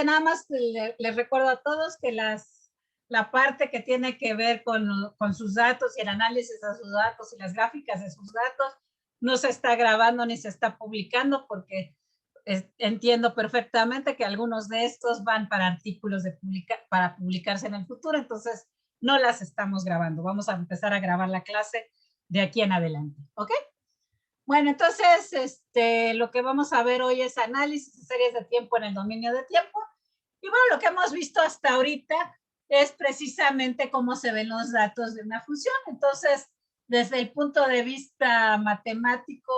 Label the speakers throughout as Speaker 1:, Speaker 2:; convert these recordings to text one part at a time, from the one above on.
Speaker 1: Nada más les recuerdo a todos que la parte que tiene que ver con sus datos y el análisis de sus datos y las gráficas de sus datos no se está grabando ni se está publicando porque entiendo perfectamente que algunos de estos van para artículos para publicarse en el futuro, entonces no las estamos grabando. Vamos a empezar a grabar la clase de aquí en adelante, ¿ok? Bueno, entonces, lo que vamos a ver hoy es análisis de series de tiempo en el dominio de tiempo. Y bueno, lo que hemos visto hasta ahorita es precisamente cómo se ven los datos de una función. Entonces, desde el punto de vista matemático,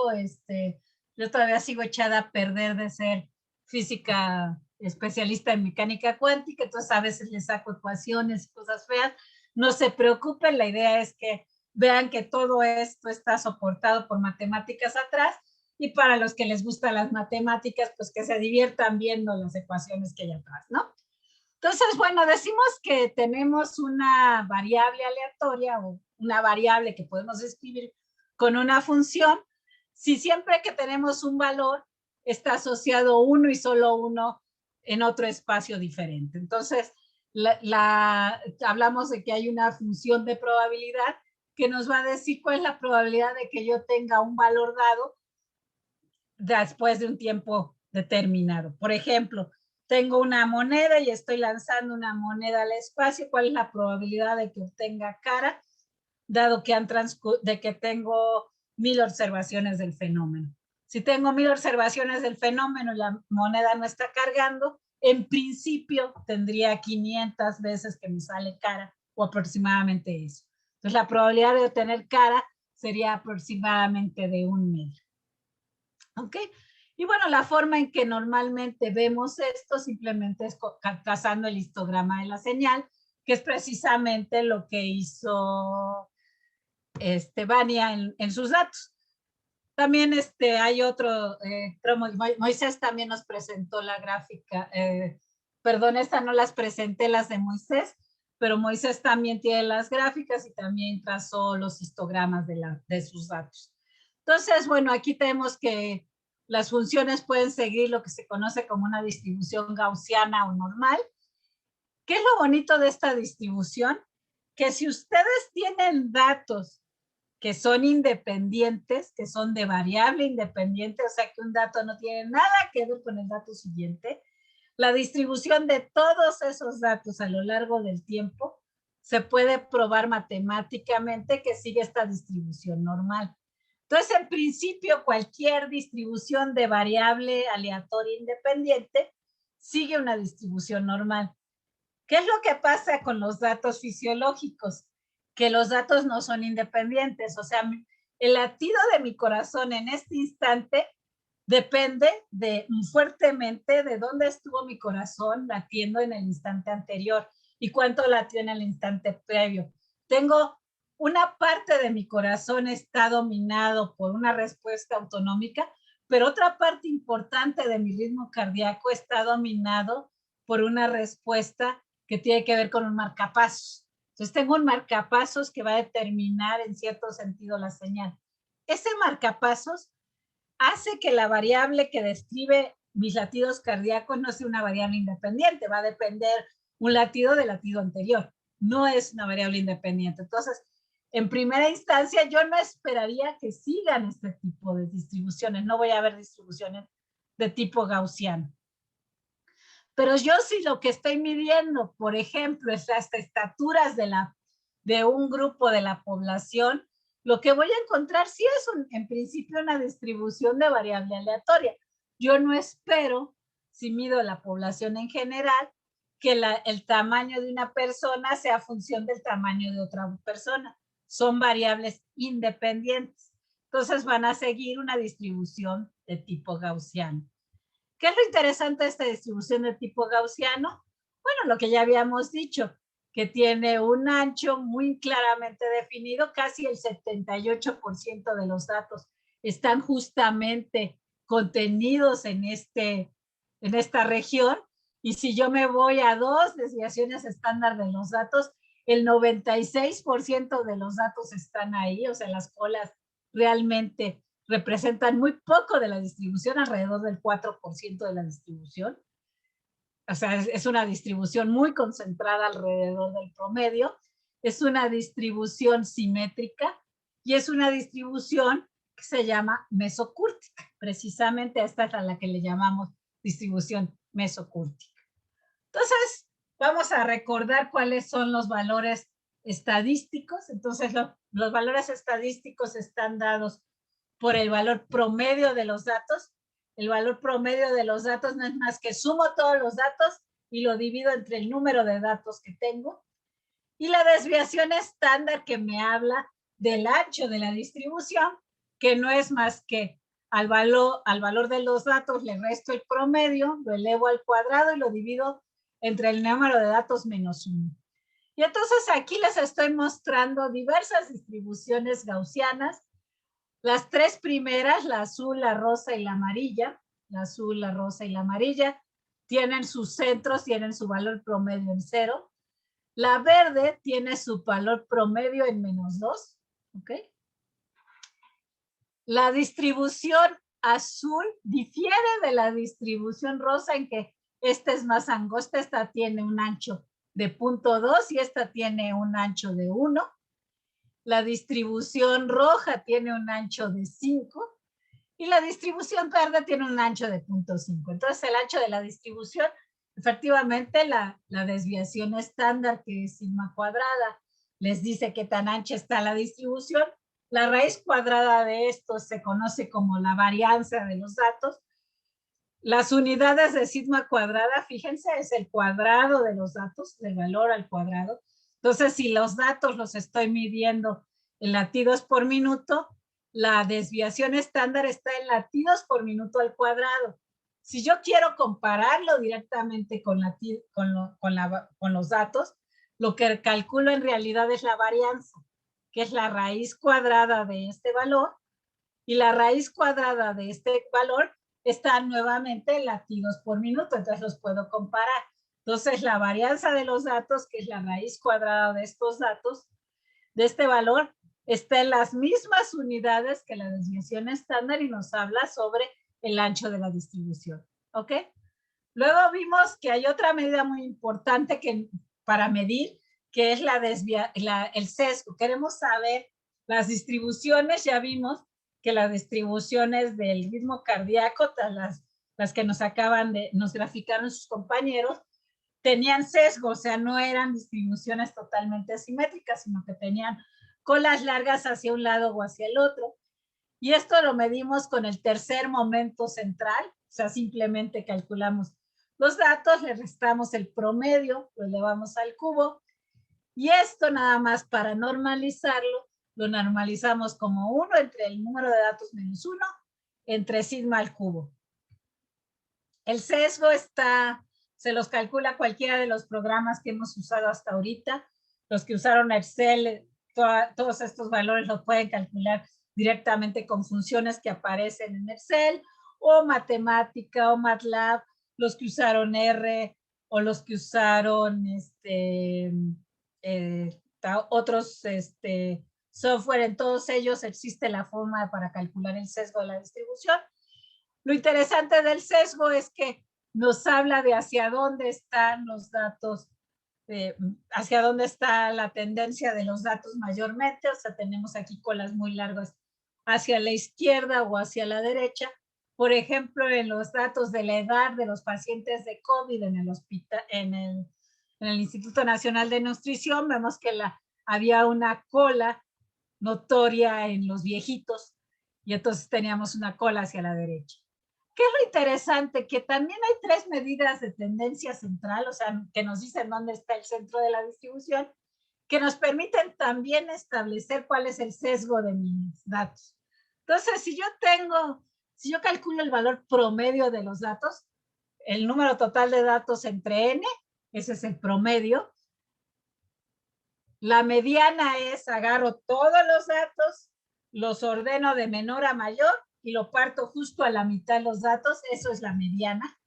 Speaker 1: yo todavía sigo echada a perder de ser física especialista en mecánica cuántica, entonces a veces le saco ecuaciones y cosas feas. No se preocupen, la idea es que vean que todo esto está soportado por matemáticas atrás, y para los que les gustan las matemáticas, pues que se diviertan viendo las ecuaciones que hay atrás, ¿no? Entonces, bueno, decimos que tenemos una variable aleatoria o una variable que podemos escribir con una función, si siempre que tenemos un valor está asociado uno y solo uno en otro espacio diferente. Entonces, hablamos de que hay una función de probabilidad que nos va a decir cuál es la probabilidad de que yo tenga un valor dado después de un tiempo determinado. Por ejemplo, tengo una moneda y estoy lanzando una moneda al espacio. ¿Cuál es la probabilidad de que obtenga cara, dado que de que tengo 1000 observaciones del fenómeno? Si tengo 1000 observaciones del fenómeno y la moneda no está cargando, en principio tendría 500 veces que me sale cara, o aproximadamente eso. Entonces, la probabilidad de obtener cara sería aproximadamente de 1 medio. ¿Ok? Y bueno, la forma en que normalmente vemos esto simplemente es trazando el histograma de la señal, que es precisamente lo que hizo Vania en sus datos. También hay otro, Moisés también nos presentó la gráfica, perdón, esta no las presenté, las de Moisés, pero Moisés también tiene las gráficas y también trazó los histogramas de sus datos. Entonces, bueno, aquí tenemos que las funciones pueden seguir lo que se conoce como una distribución gaussiana o normal. ¿Qué es lo bonito de esta distribución? Que si ustedes tienen datos que son independientes, que son de variable independiente, o sea que un dato no tiene nada que ver con el dato siguiente, la distribución de todos esos datos a lo largo del tiempo se puede probar matemáticamente que sigue esta distribución normal. Entonces, en principio, cualquier distribución de variable aleatoria independiente sigue una distribución normal. ¿Qué es lo que pasa con los datos fisiológicos? Que los datos no son independientes, o sea, el latido de mi corazón en este instante depende fuertemente de dónde estuvo mi corazón latiendo en el instante anterior y cuánto latió en el instante previo. Tengo una parte de mi corazón está dominado por una respuesta autonómica, pero otra parte importante de mi ritmo cardíaco está dominado por una respuesta que tiene que ver con un marcapasos. Entonces tengo un marcapasos que va a determinar en cierto sentido la señal. Ese marcapasos hace que la variable que describe mis latidos cardíacos no sea una variable independiente, va a depender un latido del latido anterior, no es una variable independiente. Entonces, en primera instancia, yo no esperaría que sigan este tipo de distribuciones, no voy a ver distribuciones de tipo gaussiano. Pero yo sí lo que estoy midiendo, por ejemplo, es las estaturas de un grupo de la población, lo que voy a encontrar sí es en principio una distribución de variable aleatoria. Yo no espero, si mido la población en general, que el tamaño de una persona sea función del tamaño de otra persona. Son variables independientes. Entonces van a seguir una distribución de tipo gaussiano. ¿Qué es lo interesante de esta distribución de tipo gaussiano? Bueno, lo que ya habíamos dicho, que tiene un ancho muy claramente definido, casi el 78% de los datos están justamente contenidos en esta región, y si yo me voy a 2 desviaciones estándar de los datos, el 96% de los datos están ahí, o sea, las colas realmente representan muy poco de la distribución, alrededor del 4% de la distribución. o sea, es una distribución muy concentrada alrededor del promedio, es una distribución simétrica y es una distribución que se llama mesocúrtica. Precisamente esta es a la que le llamamos distribución mesocúrtica. Entonces, vamos a recordar cuáles son los valores estadísticos. Entonces, los valores estadísticos están dados por el valor promedio de los datos. El valor promedio de los datos no es más que sumo todos los datos y lo divido entre el número de datos que tengo. Y la desviación estándar que me habla del ancho de la distribución, que no es más que al valor de los datos le resto el promedio, lo elevo al cuadrado y lo divido entre el número de datos menos 1. Y entonces aquí les estoy mostrando diversas distribuciones gaussianas. Las tres primeras, la azul, la rosa y la amarilla, la azul, la rosa y la amarilla, tienen sus centros, tienen su valor promedio en 0. La verde tiene su valor promedio en -2, ¿ok? La distribución azul difiere de la distribución rosa en que esta es más angosta, esta tiene un ancho de 0.2 y esta tiene un ancho de 1. La distribución roja tiene un ancho de 5 y la distribución verde tiene un ancho de 0.5. Entonces, el ancho de la distribución, efectivamente, la desviación estándar, que es sigma cuadrada, les dice qué tan ancha está la distribución. La raíz cuadrada de esto se conoce como la varianza de los datos. Las unidades de sigma cuadrada, fíjense, es el cuadrado de los datos, del valor al cuadrado. Entonces, si los datos los estoy midiendo en latidos por minuto, la desviación estándar está en latidos por minuto al cuadrado. Si yo quiero compararlo directamente con los datos, lo que calculo en realidad es la varianza, que es la raíz cuadrada de este valor, y la raíz cuadrada de este valor está nuevamente en latidos por minuto, entonces los puedo comparar. Entonces, la varianza de los datos, que es la raíz cuadrada de estos datos, de este valor, está en las mismas unidades que la desviación estándar y nos habla sobre el ancho de la distribución. ¿Ok? Luego vimos que hay otra medida muy importante para medir, que es el sesgo. Queremos saber las distribuciones, ya vimos que las distribuciones del ritmo cardíaco, las que nos graficaron sus compañeros, tenían sesgo, o sea, no eran distribuciones totalmente simétricas, sino que tenían colas largas hacia un lado o hacia el otro. Y esto lo medimos con el tercer momento central, o sea, simplemente calculamos los datos, le restamos el promedio, lo elevamos al cubo, y esto nada más para normalizarlo, lo normalizamos como 1 entre el número de datos menos 1 entre sigma al cubo. El sesgo se los calcula cualquiera de los programas que hemos usado hasta ahorita. Los que usaron Excel, todos estos valores los pueden calcular directamente con funciones que aparecen en Excel, o matemática, o MATLAB, los que usaron R, o los que usaron otros software. En todos ellos existe la forma para calcular el sesgo de la distribución. Lo interesante del sesgo es que nos habla de hacia dónde están los datos, hacia dónde está la tendencia de los datos mayormente. O sea, tenemos aquí colas muy largas hacia la izquierda o hacia la derecha. Por ejemplo, en los datos de la edad de los pacientes de COVID en el hospital, en el Instituto Nacional de Nutrición, vemos que había una cola notoria en los viejitos y entonces teníamos una cola hacia la derecha. ¿Qué es lo interesante? Que también hay 3 medidas de tendencia central, o sea, que nos dicen dónde está el centro de la distribución, que nos permiten también establecer cuál es el sesgo de mis datos. Entonces, si yo calculo el valor promedio de los datos, el número total de datos entre n, ese es el promedio. La mediana es, agarro todos los datos, los ordeno de menor a mayor y lo parto justo a la mitad de los datos, eso es la mediana.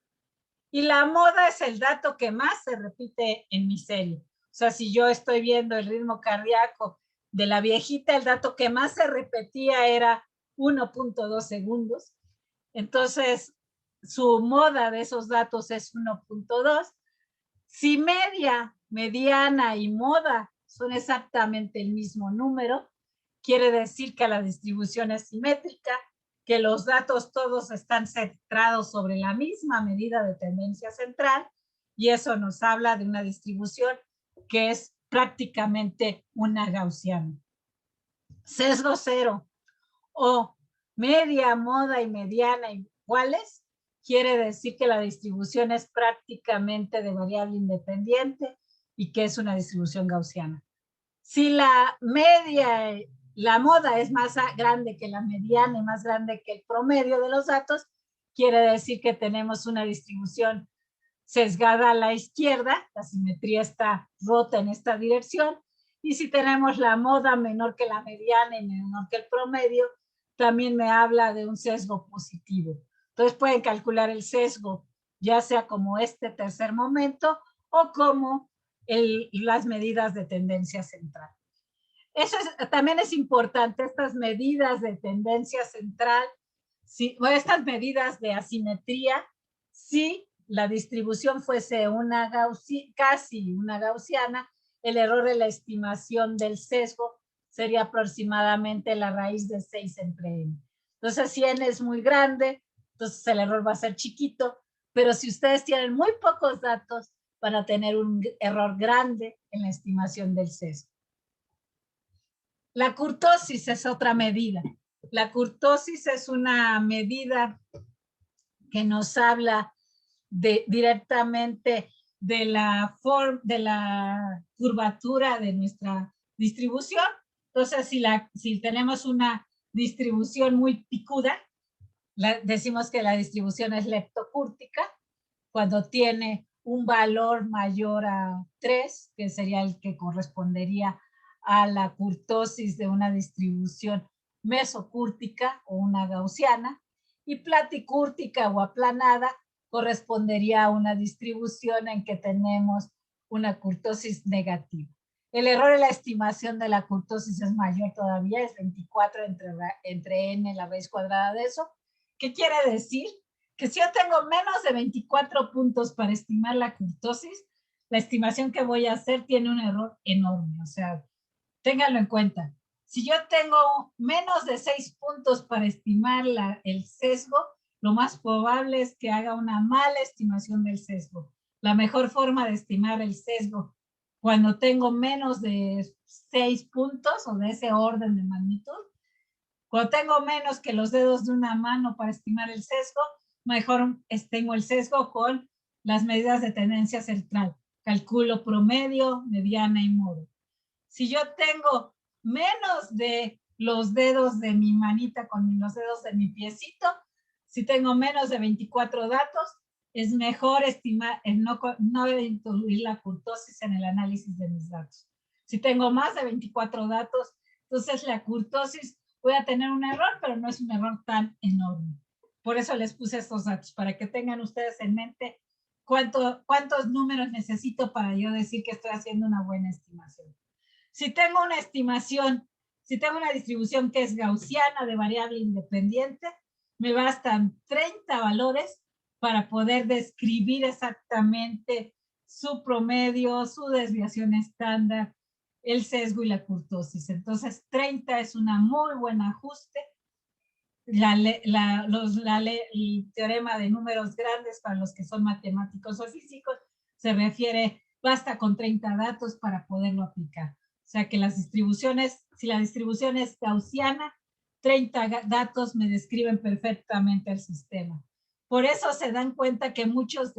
Speaker 1: Y la moda es el dato que más se repite en mi serie. O sea, si yo estoy viendo el ritmo cardíaco de la viejita, el dato que más se repetía era 1.2 segundos. Entonces, su moda de esos datos es 1.2. Si media, mediana y moda son exactamente el mismo número, quiere decir que la distribución es simétrica, que los datos todos están centrados sobre la misma medida de tendencia central, y eso nos habla de una distribución que es prácticamente una gaussiana. Sesgo cero o media, moda y mediana iguales, quiere decir que la distribución es prácticamente de variable independiente y que es una distribución gaussiana. Si la media, la moda es más grande que la mediana y más grande que el promedio de los datos, quiere decir que tenemos una distribución sesgada a la izquierda, la simetría está rota en esta dirección, y si tenemos la moda menor que la mediana y menor que el promedio, también me habla de un sesgo positivo. Entonces pueden calcular el sesgo, ya sea como este tercer momento o como las medidas de tendencia central. Eso también es importante, estas medidas de tendencia central, o estas medidas de asimetría, si la distribución fuese casi una gaussiana, el error de la estimación del sesgo sería aproximadamente la raíz de 6 entre n. Entonces, si n es muy grande, entonces el error va a ser chiquito, pero si ustedes tienen muy pocos datos, van a tener un error grande en la estimación del sesgo. La kurtosis es otra medida. La kurtosis es una medida que nos habla directamente de la curvatura de nuestra distribución. Entonces, si tenemos una distribución muy picuda, decimos que la distribución es leptocúrtica, cuando tiene un valor mayor a 3, que sería el que correspondería a la kurtosis de una distribución mesocúrtica o una gaussiana, y platicúrtica o aplanada correspondería a una distribución en que tenemos una kurtosis negativa. El error en la estimación de la kurtosis es mayor todavía, es 24 entre n la raíz cuadrada de eso. ¿Qué quiere decir? Que si yo tengo menos de 24 puntos para estimar la kurtosis, la estimación que voy a hacer tiene un error enorme. O sea, ténganlo en cuenta. Si yo tengo menos de 6 puntos para estimar el sesgo, lo más probable es que haga una mala estimación del sesgo. La mejor forma de estimar el sesgo cuando tengo menos de 6 puntos o de ese orden de magnitud, cuando tengo menos que los dedos de una mano para estimar el sesgo, mejor estimo el sesgo con las medidas de tendencia central. Calculo promedio, mediana y modo. Si yo tengo menos de los dedos de mi manita con los dedos de mi piecito, si tengo menos de 24 datos, es mejor estimar, no incluir la kurtosis en el análisis de mis datos. Si tengo más de 24 datos, entonces la kurtosis voy a tener un error, pero no es un error tan enorme. Por eso les puse estos datos, para que tengan ustedes en mente cuántos números necesito para yo decir que estoy haciendo una buena estimación. Si tengo una estimación, si tengo una distribución que es gaussiana de variable independiente, me bastan 30 valores para poder describir exactamente su promedio, su desviación estándar, el sesgo y la kurtosis. Entonces, 30 es una muy buen ajuste. El teorema de números grandes para los que son matemáticos o físicos se refiere, basta con 30 datos para poderlo aplicar. O sea que las distribuciones, si la distribución es gaussiana, 30 datos me describen perfectamente el sistema. Por eso se dan cuenta que en muchos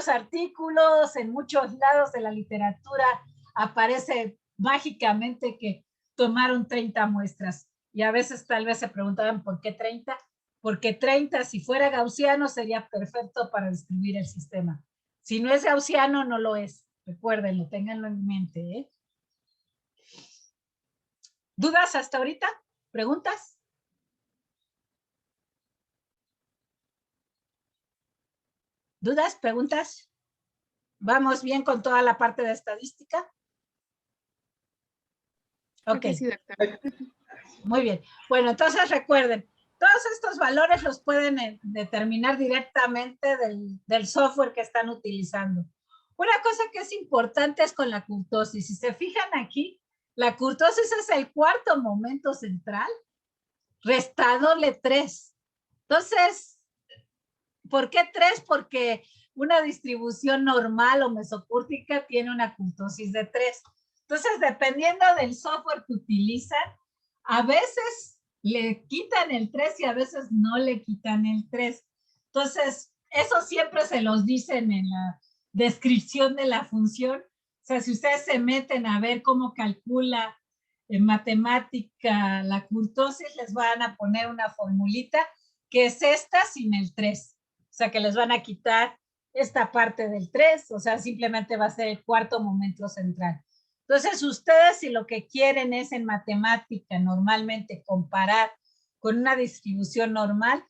Speaker 1: artículos, en muchos lados de la literatura, aparece mágicamente que tomaron 30 muestras. Y a veces tal vez se preguntaban ¿por qué 30? Porque 30, si fuera gaussiano, sería perfecto para describir el sistema. Si no es gaussiano, no lo es. Recuérdenlo, ténganlo en mente, ¿eh? ¿Dudas hasta ahorita? ¿Preguntas? ¿Dudas? ¿Preguntas? ¿Vamos bien con toda la parte de estadística? Ok.
Speaker 2: Sí, doctora.
Speaker 1: Muy bien. Bueno, entonces recuerden, Todos estos valores los pueden determinar directamente del software que están utilizando. Una cosa que es importante es con la kurtosis. Si se fijan aquí, la kurtosis es el cuarto momento central, restándole 3. Entonces, ¿por qué 3? Porque una distribución normal o mesocúrtica tiene una kurtosis de 3. Entonces, dependiendo del software que utilizan, a veces le quitan el 3 y a veces no le quitan el 3. Entonces, eso siempre se los dicen en la descripción de la función. O sea, si ustedes se meten a ver cómo calcula en matemática la kurtosis, les van a poner una formulita que es esta sin el 3. O sea, que les van a quitar esta parte del 3, o sea, simplemente va a ser el cuarto momento central. Entonces, ustedes si lo que quieren es en matemática normalmente comparar con una distribución normal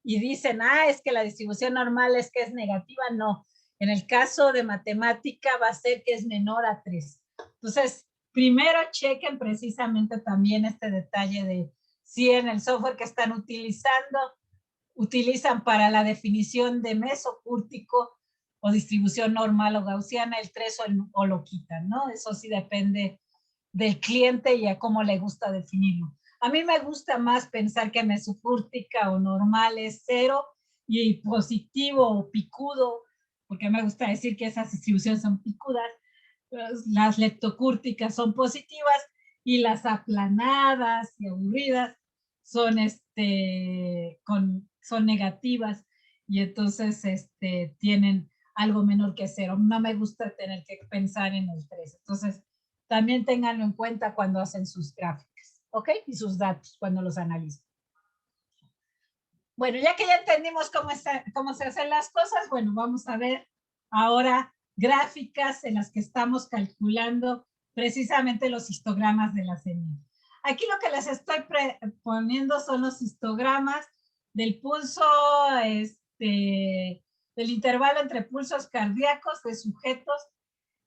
Speaker 1: y dicen, es que la distribución normal es que es negativa, no. En el caso de matemática va a ser que es menor a 3. Entonces, primero chequen precisamente también este detalle de si en el software que están utilizan para la definición de mesocúrtico o distribución normal o gaussiana el 3 o lo quitan, ¿no? Eso sí depende del cliente y a cómo le gusta definirlo. A mí me gusta más pensar que mesocúrtica o normal es 0 y positivo o picudo, porque me gusta decir que esas distribuciones son picudas. Las leptocúrticas son positivas y las aplanadas y aburridas son, son negativas y entonces tienen algo menor que 0. No me gusta tener que pensar en el 3. Entonces, también ténganlo en cuenta cuando hacen sus gráficas, ¿ok? Y sus datos cuando los analizan. Bueno, ya que ya entendimos cómo se hacen las cosas, bueno, vamos a ver ahora gráficas en las que estamos calculando precisamente los histogramas de la señal. Aquí lo que les estoy poniendo son los histogramas del pulso, del intervalo entre pulsos cardíacos de sujetos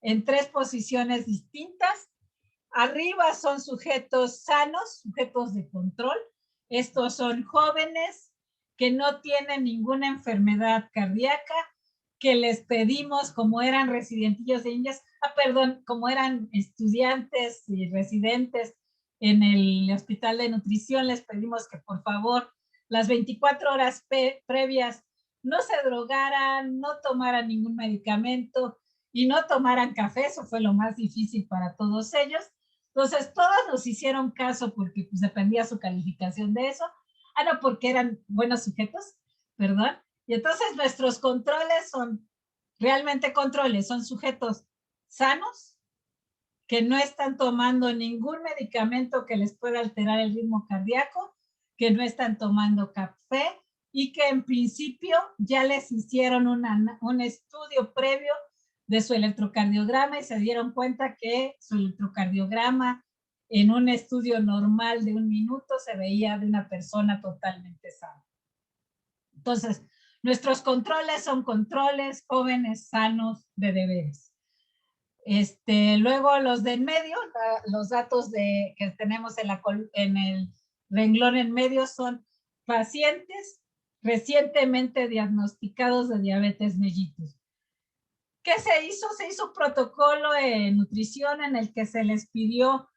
Speaker 1: en 3 posiciones distintas. Arriba son sujetos sanos, sujetos de control. Estos son jóvenes que no tienen ninguna enfermedad cardíaca, que les pedimos, como eran residentillos de Indias, como eran estudiantes y residentes en el hospital de nutrición, les pedimos que por favor las 24 horas previas no se drogaran, no tomaran ningún medicamento y no tomaran café. Eso fue lo más difícil para todos ellos. Entonces, todos nos hicieron caso porque pues, dependía su calificación de eso. No, porque eran buenos sujetos, perdón. Y entonces nuestros controles son realmente controles, son sujetos sanos, que no están tomando ningún medicamento que les pueda alterar el ritmo cardíaco, que no están tomando café y que en principio ya les hicieron un estudio previo de su electrocardiograma y se dieron cuenta que su electrocardiograma en un estudio normal de 1 minuto se veía de una persona totalmente sana. Entonces, nuestros controles son controles jóvenes, sanos, de deberes. Luego los de en medio, los datos que tenemos en el renglón en medio son pacientes recientemente diagnosticados de diabetes mellitus. ¿Qué se hizo? Se hizo un protocolo en nutrición en el que se les pidió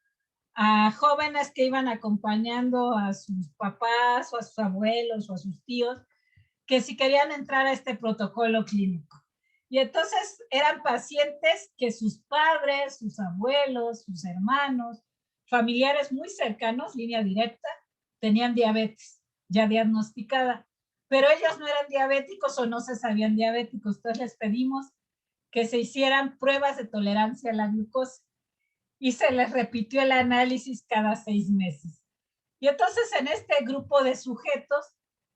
Speaker 1: a jóvenes que iban acompañando a sus papás o a sus abuelos o a sus tíos que si querían entrar a este protocolo clínico. Y entonces eran pacientes que sus padres, sus abuelos, sus hermanos, familiares muy cercanos, línea directa, tenían diabetes ya diagnosticada, pero ellos no eran diabéticos o no se sabían diabéticos. Entonces les pedimos que se hicieran pruebas de tolerancia a la glucosa y se les repitió el análisis cada 6 meses. Y entonces en este grupo de sujetos,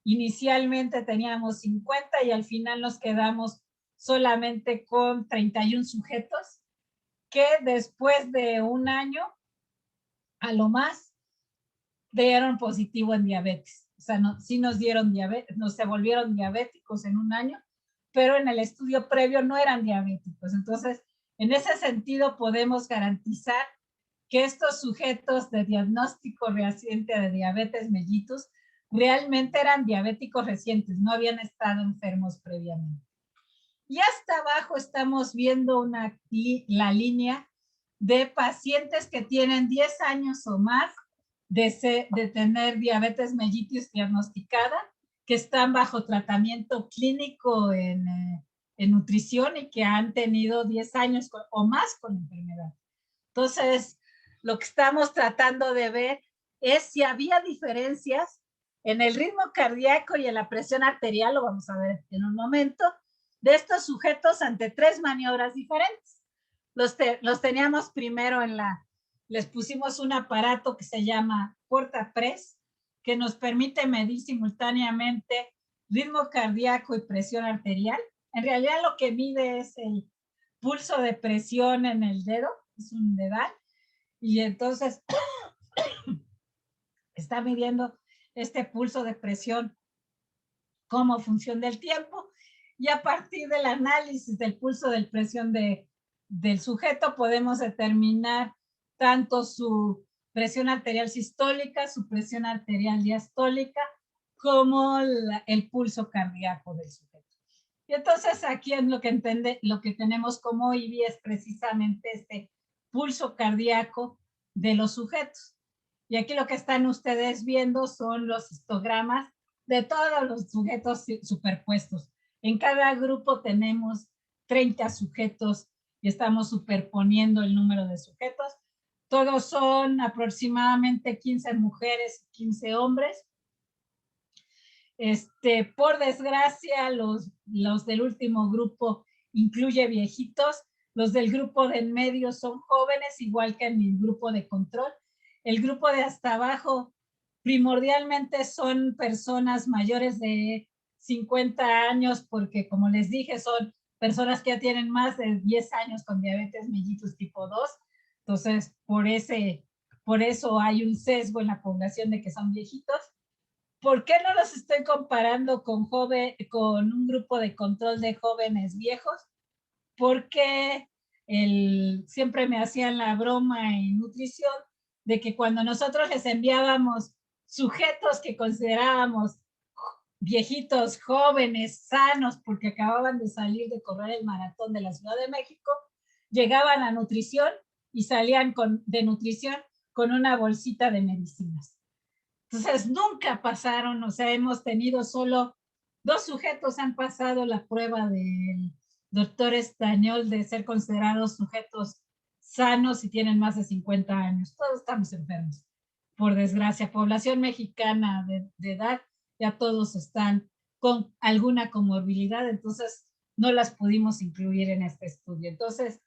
Speaker 1: inicialmente teníamos 50 y al final nos quedamos solamente con 31 sujetos que después de 1 año, a lo más, dieron positivo en diabetes. O sea, sí nos dieron diabetes, se volvieron diabéticos en 1 año, pero en el estudio previo no eran diabéticos. Entonces, en ese sentido podemos garantizar que estos sujetos de diagnóstico reciente de diabetes mellitus realmente eran diabéticos recientes, no habían estado enfermos previamente. Y hasta abajo estamos viendo la línea de pacientes que tienen 10 años o más de tener diabetes mellitus diagnosticada, que están bajo tratamiento clínico en nutrición y que han tenido 10 años o más con la enfermedad. Entonces, lo que estamos tratando de ver es si había diferencias en el ritmo cardíaco y en la presión arterial, lo vamos a ver en un momento, de estos sujetos ante 3 maniobras diferentes. Los teníamos primero les pusimos un aparato que se llama Portapress, que nos permite medir simultáneamente ritmo cardíaco y presión arterial. En realidad lo que mide es el pulso de presión en el dedo, es un dedal, y entonces está midiendo este pulso de presión como función del tiempo, y a partir del análisis del pulso de presión del sujeto podemos determinar tanto su presión arterial sistólica, su presión arterial diastólica, como el pulso cardíaco del sujeto. Y entonces aquí es lo que tenemos como IBI es precisamente este pulso cardíaco de los sujetos. Y aquí lo que están ustedes viendo son los histogramas de todos los sujetos superpuestos. En cada grupo tenemos 30 sujetos y estamos superponiendo el número de sujetos. Todos son aproximadamente 15 mujeres y 15 hombres. Por desgracia, los del último grupo incluye viejitos. Los del grupo de en medio son jóvenes, igual que en el grupo de control. El grupo de hasta abajo primordialmente son personas mayores de 50 años, porque como les dije, son personas que ya tienen más de 10 años con diabetes mellitus tipo 2. Entonces, por eso hay un sesgo en la población de que son viejitos. ¿Por qué no los estoy comparando con un grupo de control de jóvenes viejos? Porque siempre me hacían la broma en nutrición de que cuando nosotros les enviábamos sujetos que considerábamos viejitos, jóvenes, sanos, porque acababan de salir de correr el maratón de la Ciudad de México, llegaban a nutrición y salían de nutrición con una bolsita de medicinas. Entonces, nunca pasaron, o sea, hemos tenido solo 2 sujetos han pasado la prueba del doctor Estañol de ser considerados sujetos sanos y tienen más de 50 años. Todos estamos enfermos, por desgracia. Población mexicana de edad, ya todos están con alguna comorbilidad, entonces no las pudimos incluir en este estudio. Entonces,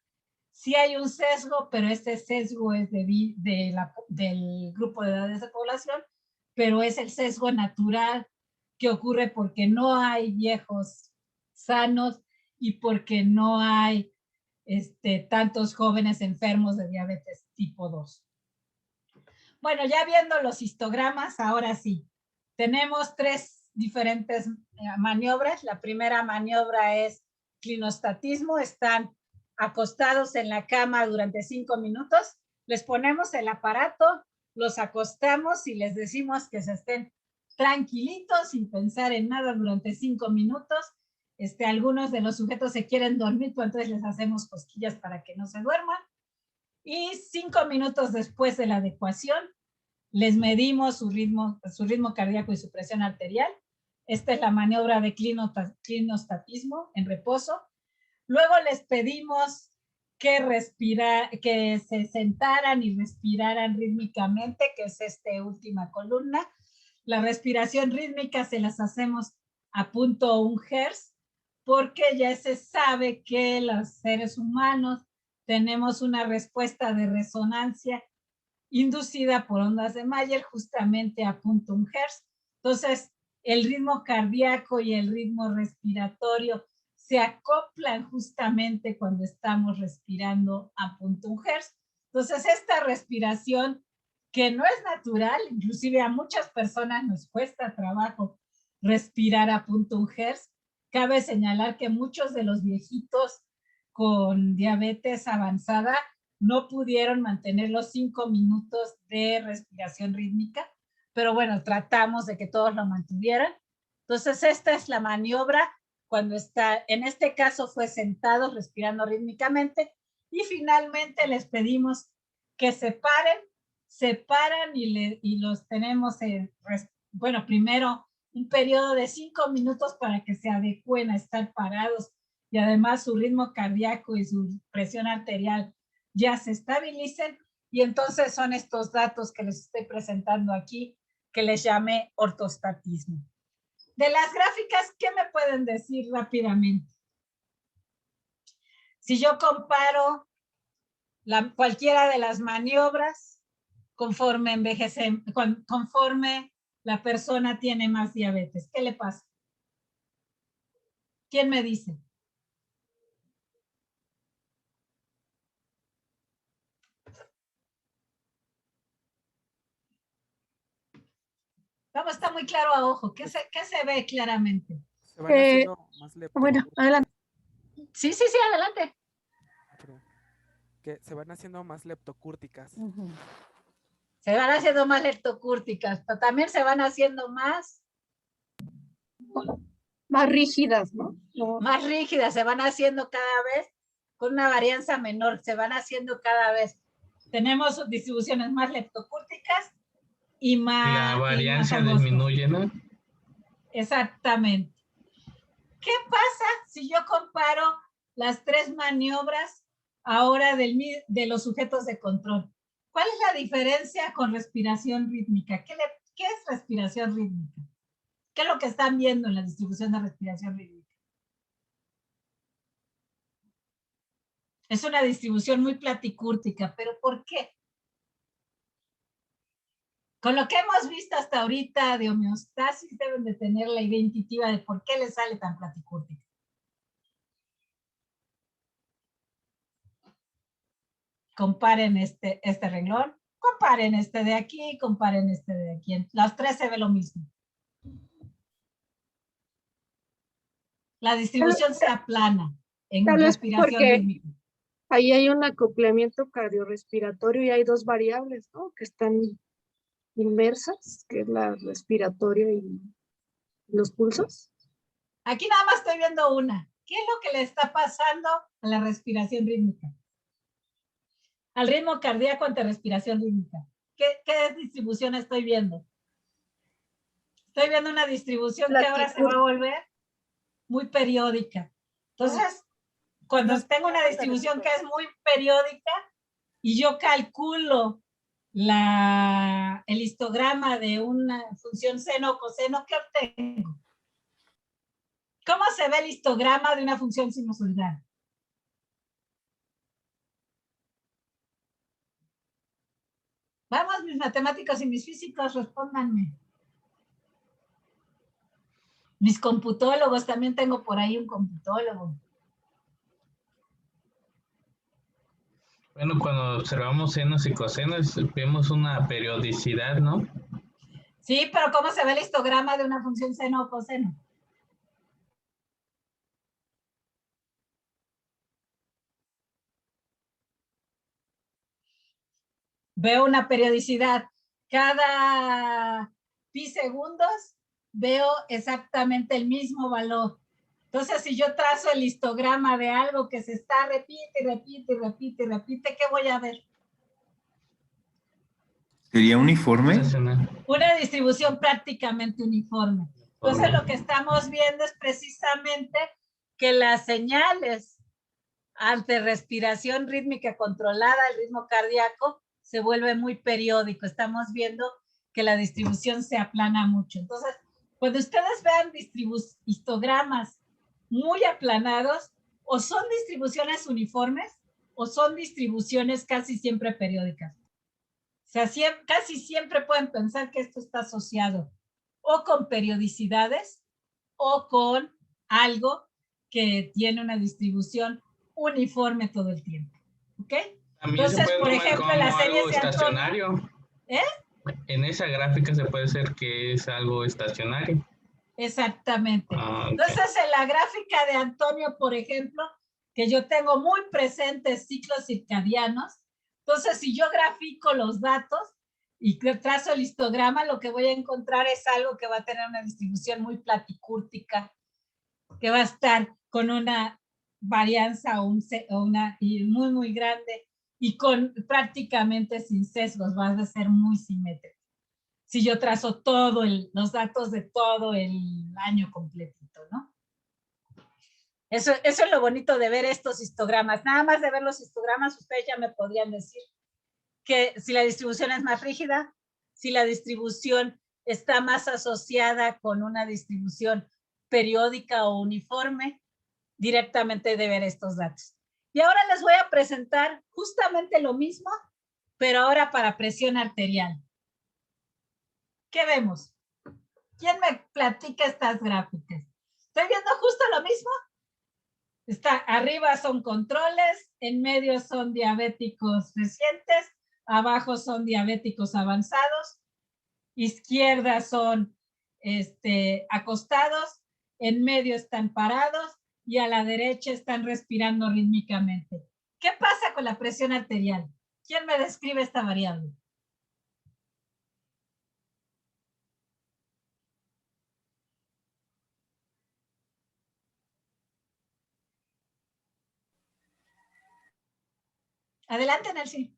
Speaker 1: sí hay un sesgo, pero este sesgo es del grupo de edad de esa población, pero es el sesgo natural que ocurre porque no hay viejos sanos y porque no hay tantos jóvenes enfermos de diabetes tipo 2. Bueno, ya viendo los histogramas, ahora sí, tenemos 3 diferentes maniobras. La primera maniobra es clinostatismo, están acostados en la cama durante 5 minutos, les ponemos el aparato, los acostamos y les decimos que se estén tranquilitos, sin pensar en nada durante 5 minutos. Algunos de los sujetos se quieren dormir, pues entonces les hacemos cosquillas para que no se duerman. Y 5 minutos después de la adecuación, les medimos su ritmo cardíaco y su presión arterial. Esta es la maniobra de clinostatismo en reposo. Luego les pedimos que se sentaran y respiraran rítmicamente, que es esta última columna. La respiración rítmica se las hacemos a 0.1 Hz, porque ya se sabe que los seres humanos tenemos una respuesta de resonancia inducida por ondas de Mayer justamente a 0.1 Hz. Entonces, el ritmo cardíaco y el ritmo respiratorio se acoplan justamente cuando estamos respirando a 0.1 Hz. Entonces, esta respiración que no es natural, inclusive a muchas personas nos cuesta trabajo respirar a 0.1 Hz. Cabe señalar que muchos de los viejitos con diabetes avanzada no pudieron mantener los 5 minutos de respiración rítmica pero bueno, tratamos de que todos lo mantuvieran. Entonces, esta es la maniobra cuando está, en este caso fue sentados, respirando rítmicamente, y finalmente les pedimos que se paran y los tenemos, bueno, primero un periodo de 5 minutos para que se adecuen a estar parados y además su ritmo cardíaco y su presión arterial ya se estabilicen, y entonces son estos datos que les estoy presentando aquí, que les llamé ortostatismo. De las gráficas, ¿qué me pueden decir rápidamente? Si yo comparo cualquiera de las maniobras, conforme envejece, conforme la persona tiene más diabetes, ¿qué le pasa? ¿Quién me dice? Vamos, está muy claro a ojo. ¿Qué se ve claramente?
Speaker 2: Se van haciendo más
Speaker 3: Bueno, adelante.
Speaker 1: Sí, adelante.
Speaker 2: Que se van haciendo más leptocúrticas.
Speaker 1: Se van haciendo más leptocúrticas, pero también se van haciendo más
Speaker 3: rígidas, ¿no?
Speaker 1: Más rígidas, se van haciendo cada vez con una varianza menor, se van haciendo cada vez. Tenemos distribuciones más leptocúrticas y más.
Speaker 4: La varianza disminuye, ¿no?
Speaker 1: Exactamente. ¿Qué pasa si yo comparo las 3 maniobras ahora de los sujetos de control? ¿Cuál es la diferencia con respiración rítmica? ¿Qué es respiración rítmica? ¿Qué es lo que están viendo en la distribución de respiración rítmica? Es una distribución muy platicúrtica, pero ¿por qué? Con lo que hemos visto hasta ahorita de homeostasis, deben de tener la idea intuitiva de por qué le sale tan platicúrtica. Comparen este renglón, comparen este de aquí, comparen este de aquí. Las 3 se ve lo mismo. La distribución se aplana en respiración rítmica.
Speaker 3: Ahí hay un acoplamiento cardiorrespiratorio y hay 2 variables, ¿no? Que están inversas, que es la respiratoria y los pulsos.
Speaker 1: Aquí nada más estoy viendo una. ¿Qué es lo que le está pasando a la respiración rítmica? Al ritmo cardíaco ante respiración rítmica. ¿Qué distribución estoy viendo? Estoy viendo una distribución que ahora se va a volver muy periódica. Entonces, cuando tengo una distribución que es muy periódica y yo calculo el histograma de una función seno o coseno, ¿qué obtengo? ¿Cómo se ve el histograma de una función sinusoidal? Vamos, mis matemáticos y mis físicos, respóndanme. Mis computólogos, también tengo por ahí un computólogo.
Speaker 4: Bueno, cuando observamos senos y cosenos, vemos una periodicidad, ¿no?
Speaker 1: Sí, pero ¿cómo se ve el histograma de una función seno o coseno? Veo una periodicidad. Cada pi segundos veo exactamente el mismo valor. Entonces, si yo trazo el histograma de algo que se está repite, ¿qué voy a ver?
Speaker 5: ¿Sería uniforme?
Speaker 1: Una distribución prácticamente uniforme. Entonces, lo que estamos viendo es precisamente que las señales ante respiración rítmica controlada, el ritmo cardíaco, se vuelve muy periódico. Estamos viendo que la distribución se aplana mucho. Entonces, cuando ustedes vean histogramas muy aplanados, o son distribuciones uniformes o son distribuciones casi siempre periódicas. O sea, casi siempre pueden pensar que esto está asociado o con periodicidades o con algo que tiene una distribución uniforme todo el tiempo. ¿Ok?
Speaker 4: También entonces,
Speaker 1: por ejemplo, la serie
Speaker 4: de estacionario. En esa gráfica se puede ver que es algo estacionario.
Speaker 1: Exactamente.
Speaker 4: Okay.
Speaker 1: Entonces, en la gráfica de Antonio, por ejemplo, que yo tengo muy presentes ciclos circadianos, entonces si yo grafico los datos y trazo el histograma, lo que voy a encontrar es algo que va a tener una distribución muy platicúrtica, que va a estar con una varianza o una y muy, muy grande y con prácticamente sin sesgos, va a ser muy simétrico. Si yo trazo los datos de todo el año completito, ¿no? Eso es lo bonito de ver estos histogramas. Nada más de ver los histogramas, ustedes ya me podrían decir que si la distribución es más rígida, si la distribución está más asociada con una distribución periódica o uniforme, directamente de ver estos datos. Y ahora les voy a presentar justamente lo mismo, pero ahora para presión arterial. ¿Qué vemos? ¿Quién me platica estas gráficas? ¿Estoy viendo justo lo mismo? Arriba son controles, en medio son diabéticos recientes, abajo son diabéticos avanzados, izquierda son acostados, en medio están parados y a la derecha están respirando rítmicamente. ¿Qué pasa con la presión arterial? ¿Quién me describe esta variable? Adelante, Nelcy.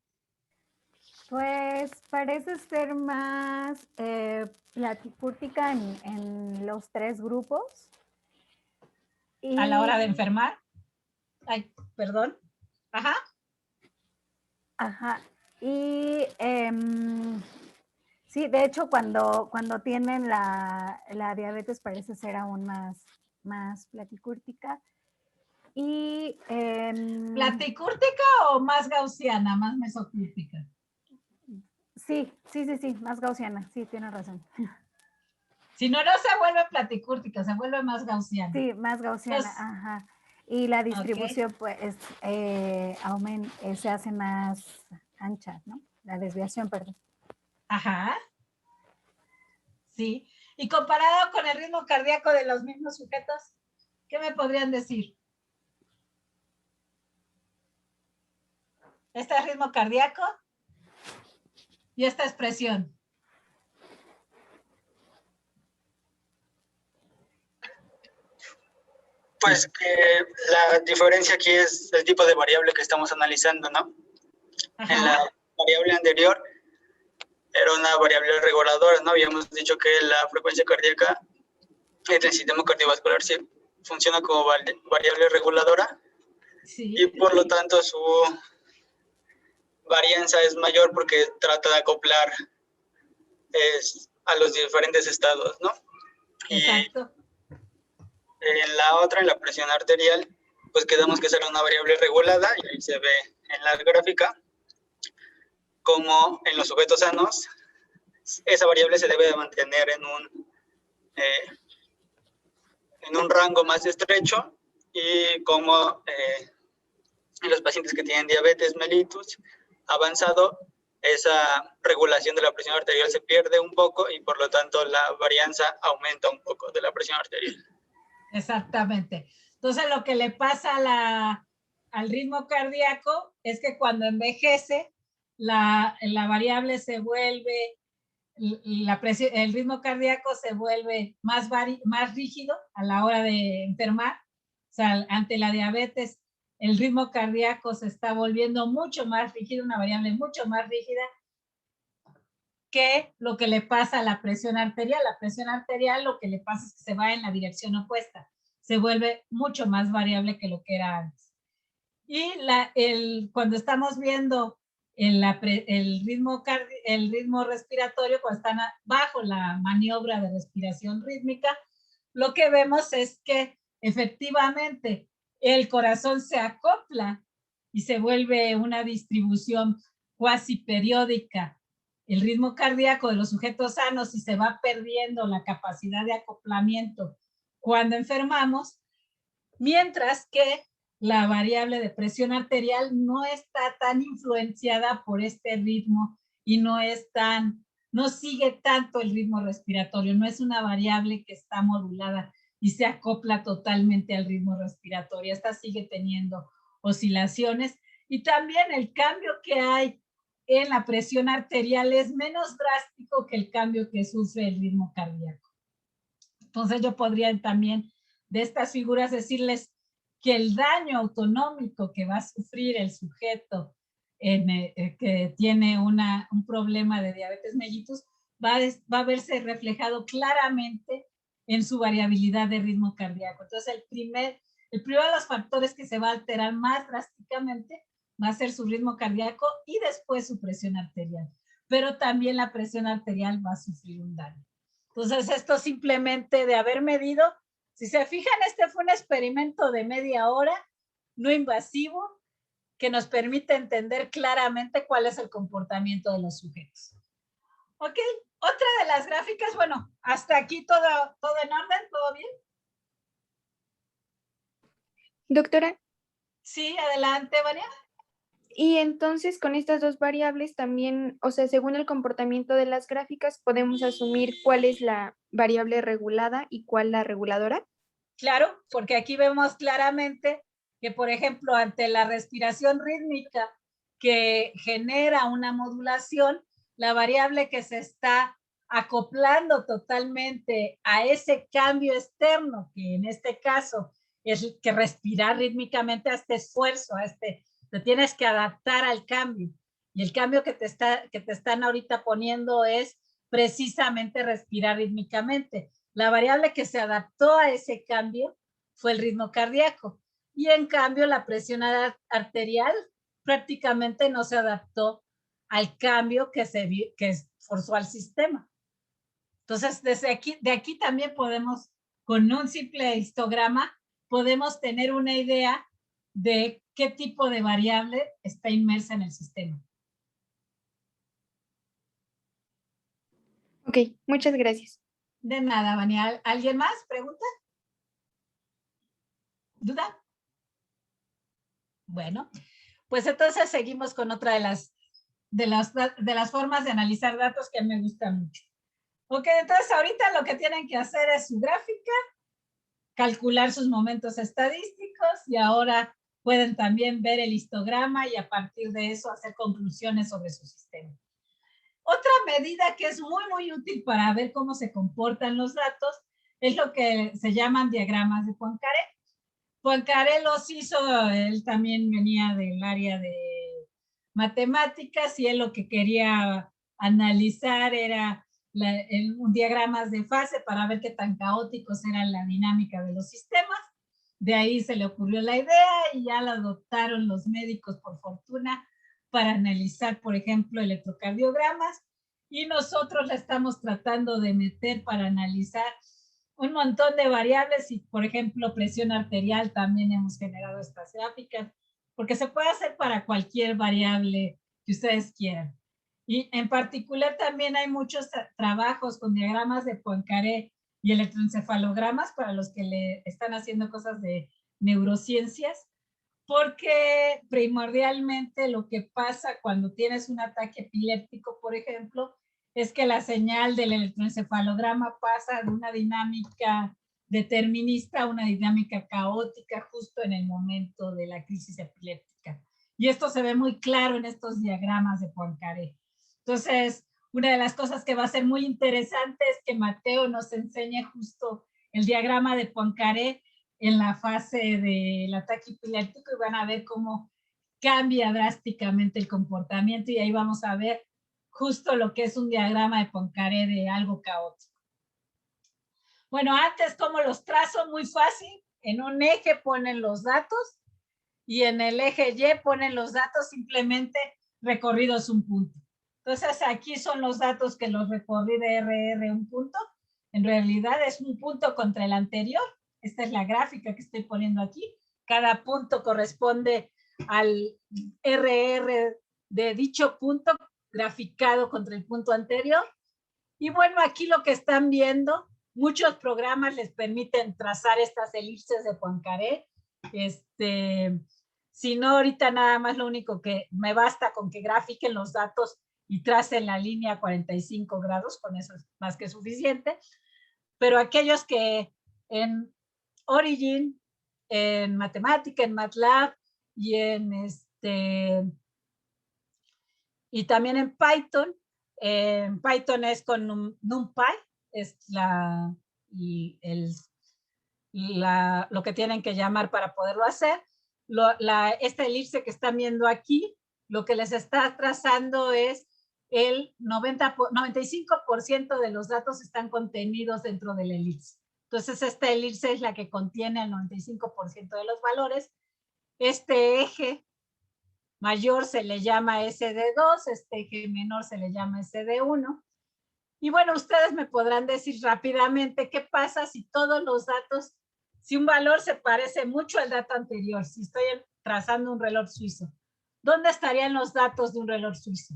Speaker 5: Pues parece ser más platicúrtica en los tres grupos.
Speaker 1: Y... ¿A la hora de enfermar? Ay, perdón. Ajá.
Speaker 5: Ajá. Y sí, de hecho, cuando tienen la diabetes parece ser aún más platicúrtica. Y,
Speaker 1: ¿platicúrtica o más gaussiana, más mesocúrtica?
Speaker 5: Sí, más gaussiana, sí, tiene razón.
Speaker 1: Si no, no se vuelve platicúrtica, se vuelve más gaussiana.
Speaker 5: Sí, más gaussiana, entonces, ajá. Y la distribución, pues, se hace más ancha, ¿no? La desviación, perdón.
Speaker 1: Ajá. Sí. Y comparado con el ritmo cardíaco de los mismos sujetos, ¿qué me podrían decir? Este es ritmo cardíaco y esta expresión.
Speaker 6: Pues que la diferencia aquí es el tipo de variable que estamos analizando, ¿no? Ajá. En la variable anterior era una variable reguladora, ¿no? Habíamos dicho que la frecuencia cardíaca en el sistema cardiovascular sí funciona como variable reguladora, sí. Y por lo tanto su varianza es mayor porque trata de acoplar a los diferentes estados, ¿no?
Speaker 1: Exacto.
Speaker 6: En la otra, en la presión arterial, pues quedamos que será una variable regulada y ahí se ve en la gráfica como en los sujetos sanos esa variable se debe de mantener en un rango más estrecho y como en los pacientes que tienen diabetes mellitus avanzado, esa regulación de la presión arterial se pierde un poco y por lo tanto la varianza aumenta un poco de la presión arterial.
Speaker 1: Exactamente. Entonces lo que le pasa al ritmo cardíaco es que cuando envejece, la variable se vuelve, el ritmo cardíaco se vuelve más rígido a la hora de enfermar. O sea, ante la diabetes, el ritmo cardíaco se está volviendo mucho más rígido, una variable mucho más rígida que lo que le pasa a la presión arterial. La presión arterial lo que le pasa es que se va en la dirección opuesta. Se vuelve mucho más variable que lo que era antes. Y cuando estamos viendo el ritmo respiratorio, cuando están bajo la maniobra de respiración rítmica, lo que vemos es que efectivamente el corazón se acopla y se vuelve una distribución cuasi periódica. El ritmo cardíaco de los sujetos sanos y se va perdiendo la capacidad de acoplamiento cuando enfermamos, mientras que la variable de presión arterial no está tan influenciada por este ritmo y no sigue tanto el ritmo respiratorio, no es una variable que está modulada y se acopla totalmente al ritmo respiratorio. Esta sigue teniendo oscilaciones y también el cambio que hay en la presión arterial es menos drástico que el cambio que sufre el ritmo cardíaco. Entonces yo podría también de estas figuras decirles que el daño autonómico que va a sufrir el sujeto que tiene un problema de diabetes mellitus va a verse reflejado claramente en su variabilidad de ritmo cardíaco. Entonces el primero de los factores que se va a alterar más drásticamente va a ser su ritmo cardíaco y después su presión arterial. Pero también la presión arterial va a sufrir un daño. Entonces, esto simplemente de haber medido, si se fijan, este fue un experimento de media hora, no invasivo, que nos permite entender claramente cuál es el comportamiento de los sujetos. Ok, otra de las gráficas, bueno, hasta aquí todo en orden, ¿todo bien?
Speaker 7: Doctora,
Speaker 1: Sí, adelante, María.
Speaker 7: y entonces con estas dos variables también, o sea, según el comportamiento de las gráficas, podemos asumir cuál es la variable regulada y cuál la reguladora.
Speaker 1: Claro, porque aquí vemos claramente que, por ejemplo, ante la respiración rítmica que genera una modulación, la variable que se está acoplando totalmente a ese cambio externo, que en este caso es que respirar rítmicamente a este esfuerzo, te tienes que adaptar al cambio. Y el cambio que te están ahorita poniendo es precisamente respirar rítmicamente. La variable que se adaptó a ese cambio fue el ritmo cardíaco. Y en cambio, la presión arterial prácticamente no se adaptó al cambio que forzó al sistema. Entonces, de aquí también podemos, con un simple histograma, podemos tener una idea de qué tipo de variable está inmersa en el sistema.
Speaker 7: Ok, muchas gracias.
Speaker 1: De nada, Vania. ¿Alguien más? ¿Pregunta? ¿Duda? Bueno, pues entonces seguimos con otra de las formas de analizar datos que me gusta mucho. Ok, entonces ahorita lo que tienen que hacer es su gráfica, calcular sus momentos estadísticos y ahora pueden también ver el histograma y a partir de eso hacer conclusiones sobre su sistema. Otra medida que es muy, muy útil para ver cómo se comportan los datos es lo que se llaman diagramas de Poincaré. Poincaré los hizo, él también venía del área de matemáticas y él lo que quería analizar era diagramas de fase para ver qué tan caóticos era la dinámica de los sistemas. De ahí se le ocurrió la idea y ya la adoptaron los médicos, por fortuna, para analizar, por ejemplo, electrocardiogramas. Y nosotros la estamos tratando de meter para analizar un montón de variables y, por ejemplo, presión arterial también hemos generado estas gráficas, porque se puede hacer para cualquier variable que ustedes quieran. Y en particular también hay muchos trabajos con diagramas de Poincaré y electroencefalogramas para los que le están haciendo cosas de neurociencias, porque primordialmente lo que pasa cuando tienes un ataque epiléptico, por ejemplo, es que la señal del electroencefalograma pasa de una dinámica determinista a una dinámica caótica justo en el momento de la crisis epiléptica. Y esto se ve muy claro en estos diagramas de Poincaré. Entonces, una de las cosas que va a ser muy interesante es que Mateo nos enseñe justo el diagrama de Poincaré en la fase del ataque epiléptico y van a ver cómo cambia drásticamente el comportamiento y ahí vamos a ver justo lo que es un diagrama de Poincaré de algo caótico. Bueno, antes como los trazo muy fácil, en un eje ponen los datos y en el eje Y ponen los datos simplemente recorridos un punto. Entonces aquí son los datos que los recorrí de RR un punto. En realidad es un punto contra el anterior. Esta es la gráfica que estoy poniendo aquí. Cada punto corresponde al RR de dicho punto graficado contra el punto anterior. Y bueno, aquí lo que están viendo, muchos programas les permiten trazar estas elipses de Poincaré. Si no, ahorita nada más lo único que me basta con que grafiquen los datos y tracen la línea a 45 grados, con eso es más que suficiente. Pero aquellos que en Origin, en matemática, en MATLAB y en Y también en Python es con NumPy, es lo que tienen que llamar para poderlo hacer. Esta elipse que están viendo aquí, lo que les está trazando es el 95% de los datos están contenidos dentro de la elipse. Entonces, esta elipse es la que contiene el 95% de los valores. Este eje mayor se le llama SD2, este eje menor se le llama SD1. Y bueno, ustedes me podrán decir rápidamente qué pasa si todos los datos, si un valor se parece mucho al dato anterior, si estoy trazando un reloj suizo. ¿Dónde estarían los datos de un reloj suizo?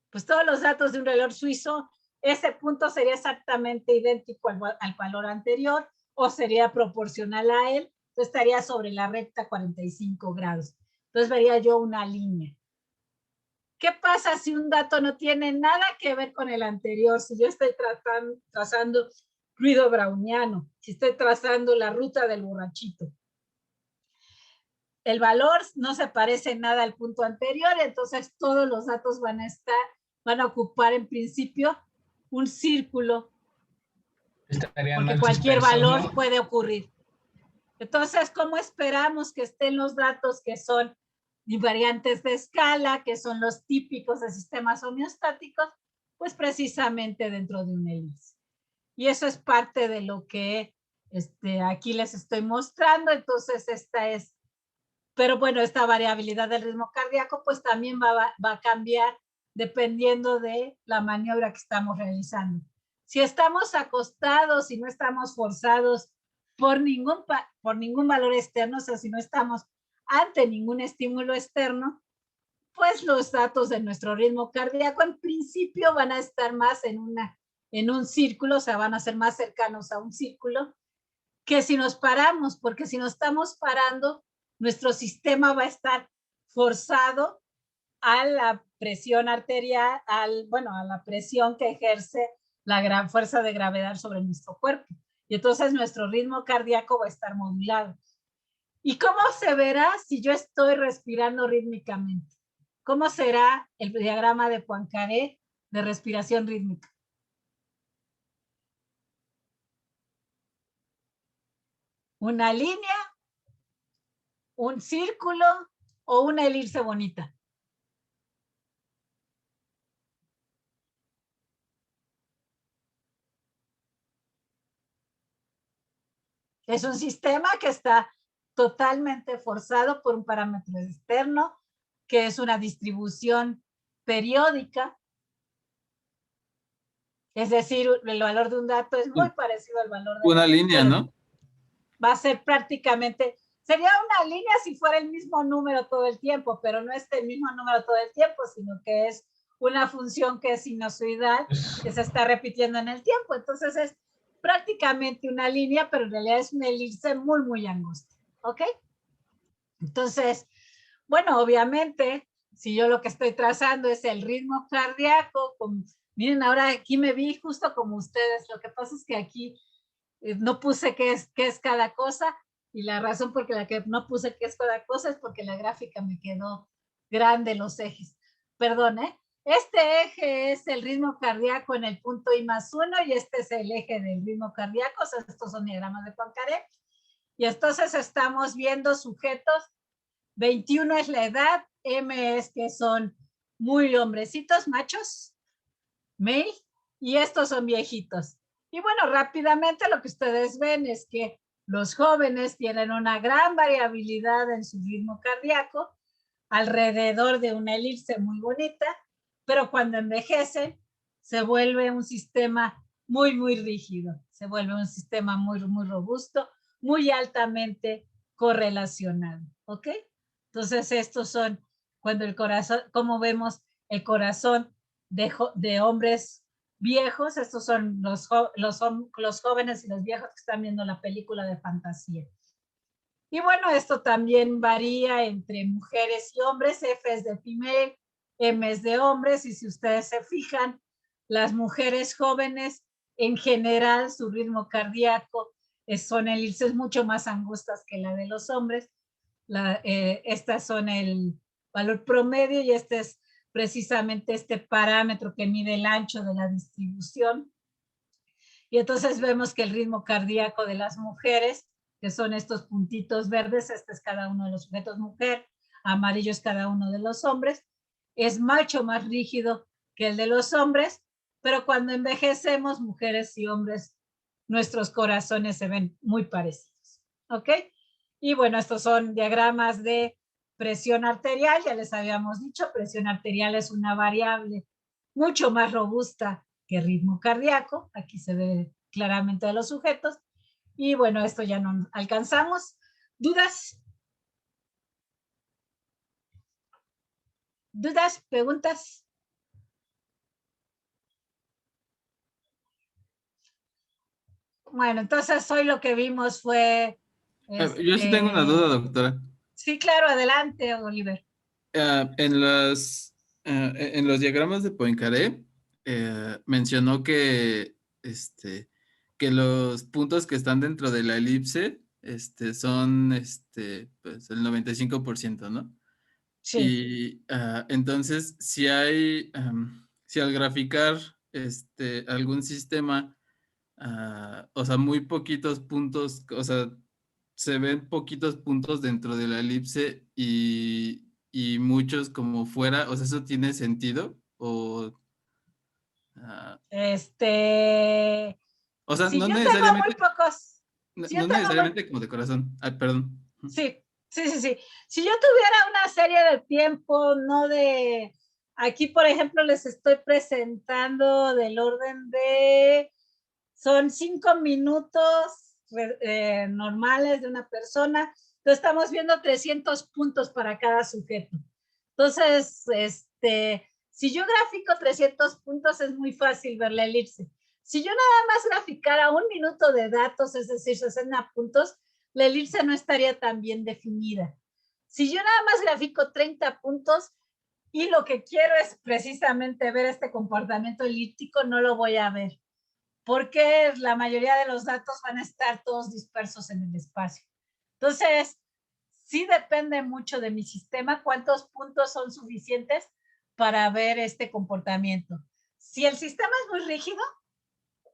Speaker 1: Pues todos los datos de un reloj suizo, ese punto sería exactamente idéntico al valor anterior o sería proporcional a él, entonces estaría sobre la recta 45 grados. Entonces vería yo una línea. ¿Qué pasa si un dato no tiene nada que ver con el anterior? Si yo estoy trazando ruido browniano, si estoy trazando la ruta del borrachito. El valor no se parece nada al punto anterior, entonces todos los datos van a ocupar en principio un círculo, porque cualquier valor puede ocurrir. Entonces, ¿cómo esperamos que estén los datos que son invariantes de escala, que son los típicos de sistemas homeostáticos? Pues precisamente dentro de una elipse. Y eso es parte de lo que aquí les estoy mostrando. Entonces, pero bueno, esta variabilidad del ritmo cardíaco pues también va a cambiar dependiendo de la maniobra que estamos realizando. Si estamos acostados y no estamos forzados por ningún valor externo, o sea, si no estamos ante ningún estímulo externo, pues los datos de nuestro ritmo cardíaco en principio van a estar más en un círculo, o sea, van a ser más cercanos a un círculo que si nos paramos, porque si nos estamos parando, nuestro sistema va a estar forzado a la presión arterial, a la presión que ejerce la gran fuerza de gravedad sobre nuestro cuerpo. Y entonces nuestro ritmo cardíaco va a estar modulado. ¿Y cómo se verá si yo estoy respirando rítmicamente? ¿Cómo será el diagrama de Poincaré de respiración rítmica? ¿Una línea, un círculo o una elipse bonita? Es un sistema que está totalmente forzado por un parámetro externo, que es una distribución periódica. Es decir, el valor de un dato es muy parecido al valor de
Speaker 8: una línea, ¿no?
Speaker 1: Va a ser prácticamente, sería una línea si fuera el mismo número todo el tiempo, pero no es el mismo número todo el tiempo, sino que es una función que es sinusoidal, que se está repitiendo en el tiempo. Entonces es prácticamente una línea, pero en realidad es una elipse muy, muy angosta. ¿Ok? Entonces, bueno, obviamente, si yo lo que estoy trazando es el ritmo cardíaco, miren, ahora aquí me vi justo como ustedes. Lo que pasa es que aquí no puse qué es cada cosa, y la razón por la que no puse qué es cada cosa es porque la gráfica me quedó grande los ejes. Perdón, ¿eh? Este eje es el ritmo cardíaco en el punto I+1 y este es el eje del ritmo cardíaco. O sea, estos son diagramas de Poincaré. Y entonces estamos viendo sujetos. 21 es la edad, M es que son muy hombrecitos, machos, male, y estos son viejitos. Y bueno, rápidamente lo que ustedes ven es que los jóvenes tienen una gran variabilidad en su ritmo cardíaco, alrededor de una elipse muy bonita, pero cuando envejecen se vuelve un sistema muy, muy rígido, se vuelve un sistema muy, muy robusto, muy altamente correlacionado, ¿ok? Entonces estos son cuando el corazón, como vemos el corazón de hombres viejos, estos son los jóvenes y los viejos que están viendo la película de fantasía. Y bueno, esto también varía entre mujeres y hombres. F es de female, M es de hombres, y si ustedes se fijan, las mujeres jóvenes en general su ritmo cardíaco son elipses mucho más angostas que la de los hombres. Estas son el valor promedio y este es precisamente este parámetro que mide el ancho de la distribución. Y entonces vemos que el ritmo cardíaco de las mujeres, que son estos puntitos verdes, este es cada uno de los sujetos mujer, amarillo es cada uno de los hombres, es mucho más rígido que el de los hombres, pero cuando envejecemos, mujeres y hombres, nuestros corazones se ven muy parecidos, ¿ok? Y bueno, estos son diagramas de presión arterial, ya les habíamos dicho, presión arterial es una variable mucho más robusta que ritmo cardíaco, aquí se ve claramente de los sujetos, y bueno, esto ya no alcanzamos. ¿Dudas? ¿Dudas? ¿Preguntas? Bueno, entonces hoy lo que vimos fue...
Speaker 8: Yo sí tengo una duda, doctora.
Speaker 1: Sí, claro, adelante, Oliver.
Speaker 8: En los diagramas de Poincaré mencionó que, que los puntos que están dentro de la elipse son pues, el 95%, ¿no?
Speaker 1: Sí.
Speaker 8: Y entonces, si hay, si al graficar algún sistema, o sea, muy poquitos puntos, o sea, se ven poquitos puntos dentro de la elipse y muchos como fuera, o sea, ¿eso tiene sentido? O sea,
Speaker 1: si
Speaker 8: no
Speaker 1: yo tengo
Speaker 8: necesariamente,
Speaker 1: muy pocos,
Speaker 8: no,
Speaker 1: si yo
Speaker 8: no
Speaker 1: tengo
Speaker 8: necesariamente como de corazón. Ay, perdón.
Speaker 1: Sí. Si yo tuviera una serie de tiempo, no de... Aquí, por ejemplo, les estoy presentando del orden de... Son 5 minutos normales de una persona. Entonces, estamos viendo 300 puntos para cada sujeto. Entonces, si yo grafico 300 puntos, es muy fácil ver la elipse. Si yo nada más graficara 1 minuto de datos, es decir, 60 puntos, la elipse no estaría tan bien definida. Si yo nada más grafico 30 puntos y lo que quiero es precisamente ver este comportamiento elíptico, no lo voy a ver, porque la mayoría de los datos van a estar todos dispersos en el espacio. Entonces, sí depende mucho de mi sistema cuántos puntos son suficientes para ver este comportamiento. Si el sistema es muy rígido,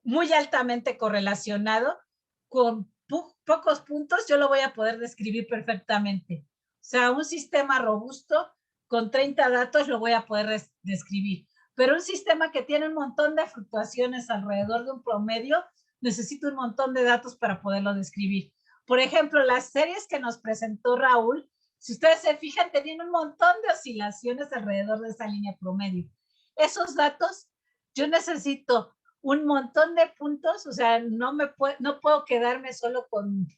Speaker 1: muy altamente correlacionado, con pocos puntos yo lo voy a poder describir perfectamente. O sea, un sistema robusto con 30 datos lo voy a poder describir. Pero un sistema que tiene un montón de fluctuaciones alrededor de un promedio, necesito un montón de datos para poderlo describir. Por ejemplo, las series que nos presentó Raúl, si ustedes se fijan, tenían un montón de oscilaciones alrededor de esa línea promedio. Esos datos, yo necesito un montón de puntos, o sea, no puedo quedarme solo con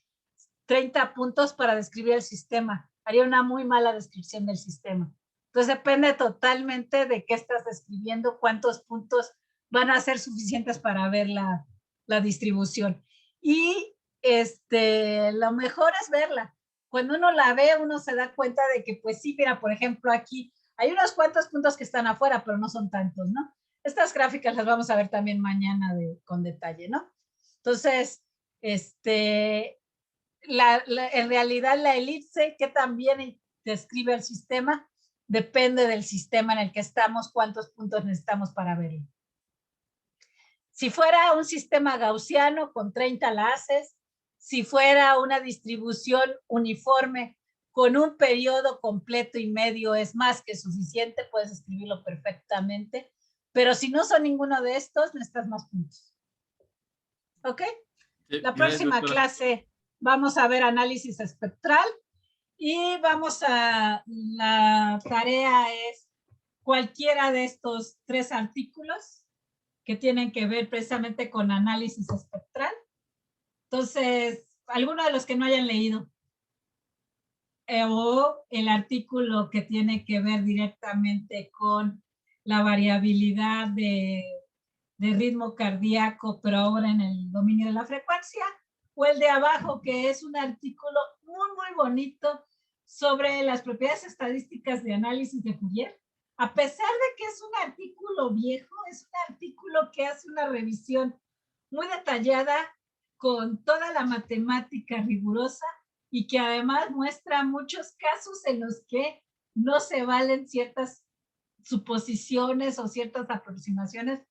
Speaker 1: 30 puntos para describir el sistema. Haría una muy mala descripción del sistema. Entonces depende totalmente de qué estás describiendo, cuántos puntos van a ser suficientes para ver la distribución. Y lo mejor es verla. Cuando uno la ve, uno se da cuenta de que, pues sí, mira, por ejemplo, aquí hay unos cuantos puntos que están afuera, pero no son tantos, ¿no? Estas gráficas las vamos a ver también mañana con detalle, ¿no? Entonces, en realidad la elipse, que también describe el sistema, depende del sistema en el que estamos, cuántos puntos necesitamos para verlo. Si fuera un sistema gaussiano con 30 enlaces, si fuera una distribución uniforme con un periodo completo y medio es más que suficiente, puedes escribirlo perfectamente. Pero si no son ninguno de estos, necesitas más puntos. ¿Ok? La próxima clase vamos a ver análisis espectral y la tarea es cualquiera de estos 3 artículos que tienen que ver precisamente con análisis espectral. Entonces, alguno de los que no hayan leído o el artículo que tiene que ver directamente con la variabilidad de ritmo cardíaco, pero ahora en el dominio de la frecuencia, o el de abajo, que es un artículo muy bonito sobre las propiedades estadísticas de análisis de Fourier. A pesar de que es un artículo viejo, es un artículo que hace una revisión muy detallada con toda la matemática rigurosa y que además muestra muchos casos en los que no se valen ciertas suposiciones o ciertas aproximaciones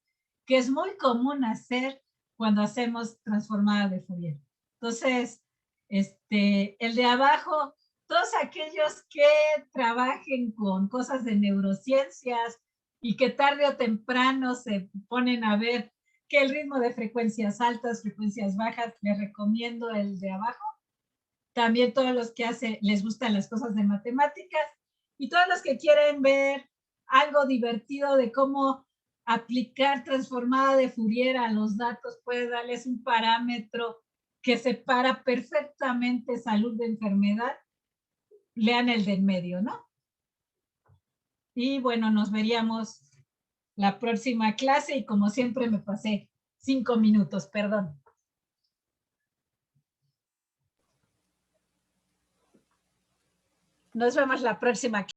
Speaker 1: que es muy común hacer cuando hacemos transformada de Fourier. Entonces, el de abajo, todos aquellos que trabajen con cosas de neurociencias y que tarde o temprano se ponen a ver que el ritmo de frecuencias altas, frecuencias bajas, les recomiendo el de abajo. También todos los que les gustan las cosas de matemáticas y todos los que quieren ver algo divertido de cómo aplicar transformada de Fourier a los datos, puede darles un parámetro que separa perfectamente salud de enfermedad. Lean el del medio, ¿no? Y bueno, nos veríamos la próxima clase y como siempre me pasé 5 minutos, perdón. Nos vemos la próxima clase.